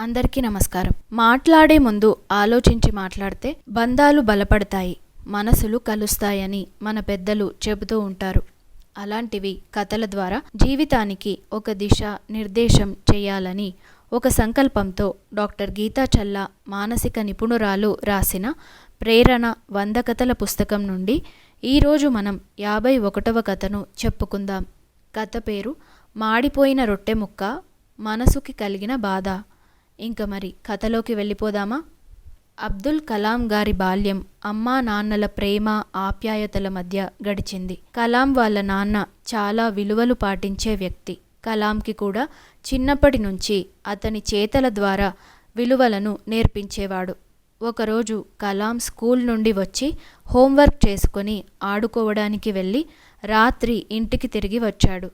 అందరికీ నమస్కారం. మాట్లాడే ముందు ఆలోచించి మాట్లాడితే బంధాలు బలపడతాయి, మనసులు కలుస్తాయని మన పెద్దలు చెబుతూ ఉంటారు. అలాంటివి కథల ద్వారా జీవితానికి ఒక దిశ నిర్దేశం చేయాలని ఒక సంకల్పంతో డాక్టర్ గీతా చల్లా మానసిక నిపుణురాలు రాసిన ప్రేరణ 100 కథల పుస్తకం నుండి ఈరోజు మనం 51వ కథను చెప్పుకుందాం. కథ పేరు మాడిపోయిన రొట్టె ముక్క, మనసుకి కలిగిన బాధ. ఇంక మరి కథలోకి వెళ్ళిపోదామా? అబ్దుల్ కలాం గారి బాల్యం అమ్మా నాన్నల ప్రేమ ఆప్యాయతల మధ్య గడిచింది. కలాం వాళ్ళ నాన్న చాలా విలువలు పాటించే వ్యక్తి. కలాంకి కూడా చిన్నప్పటి నుంచి అతని చేతల ద్వారా విలువలను నేర్పించేవాడు. ఒకరోజు కలాం స్కూల్ నుండి వచ్చి హోంవర్క్ చేసుకొని ఆడుకోవడానికి వెళ్ళి రాత్రి ఇంటికి తిరిగి వచ్చాడు.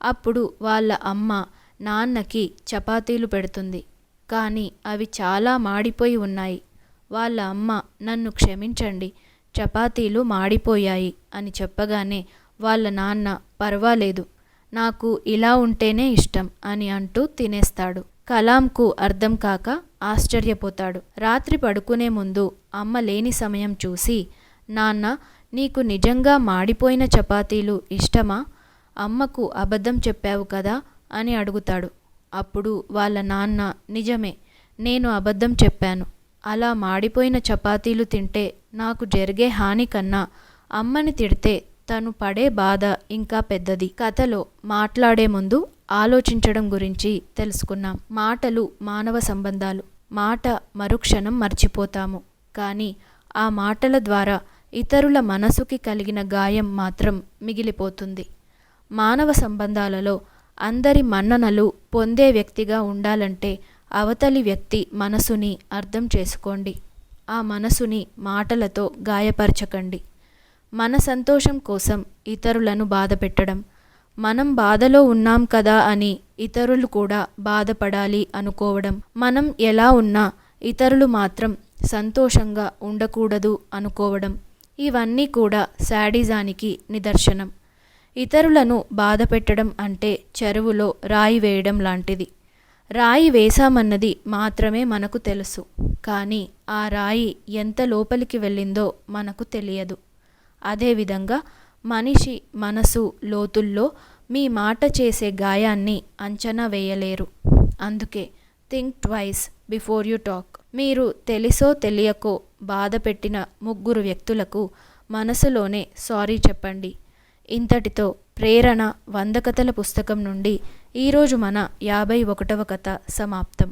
అప్పుడు వాళ్ళ అమ్మ నాన్నకి చపాతీలు పెడుతుంది. కానీ అవి చాలా మాడిపోయి ఉన్నాయి. వాళ్ళ అమ్మ, నన్ను క్షమించండి, చపాతీలు మాడిపోయాయి అని చెప్పగానే వాళ్ళ నాన్న, పర్వాలేదు, నాకు ఇలా ఉంటేనే ఇష్టం అని అంటూ తినేస్తాడు. కలాంకు అర్థం కాక ఆశ్చర్యపోతాడు. రాత్రి పడుకునే ముందు అమ్మ లేని సమయం చూసి, నాన్న, నీకు నిజంగా మాడిపోయిన చపాతీలు ఇష్టమా? అమ్మకు అబద్ధం చెప్పావు కదా అని అడుగుతాడు. అప్పుడు వాళ్ళ నాన్న, నిజమే, నేను అబద్ధం చెప్పాను. అలా మాడిపోయిన చపాతీలు తింటే నాకు జరిగే హాని కన్నా అమ్మని తిడితే తను పడే బాధ ఇంకా పెద్దది. కథలో మాట్లాడే ముందు ఆలోచించడం గురించి తెలుసుకున్నాం. మాటలు మానవ సంబంధాలు. మాట మరుక్షణం మర్చిపోతాము, కానీ ఆ మాటల ద్వారా ఇతరుల మనసుకి కలిగిన గాయం మాత్రం మిగిలిపోతుంది. మానవ సంబంధాలలో అందరి మన్ననలు పొందే వ్యక్తిగా ఉండాలంటే అవతలి వ్యక్తి మనసుని అర్థం చేసుకోండి. ఆ మనసుని మాటలతో గాయపరచకండి. మన సంతోషం కోసం ఇతరులను బాధ పెట్టడం, మనం బాధలో ఉన్నాం కదా అని ఇతరులు కూడా బాధపడాలి అనుకోవడం, మనం ఎలా ఉన్నా ఇతరులు మాత్రం సంతోషంగా ఉండకూడదు అనుకోవడం, ఇవన్నీ కూడా శాడిజానికి నిదర్శనం. ఇతరులను బాధ పెట్టడం అంటే చెరువులో రాయి వేయడం లాంటిది. రాయి వేశామన్నది మాత్రమే మనకు తెలుసు, కానీ ఆ రాయి ఎంత లోపలికి వెళ్ళిందో మనకు తెలియదు. అదేవిధంగా మనిషి మనసు లోతుల్లో మీ మాట చేసే గాయాన్ని అంచనా వేయలేరు. అందుకే think twice before you talk. మీరు తెలిసో తెలియకో బాధ పెట్టిన 3 వ్యక్తులకు మనసులోనే సారీ చెప్పండి. ఇంతటితో ప్రేరణ 100 కథల పుస్తకం నుండి ఈరోజు మన 51వ కథ సమాప్తం.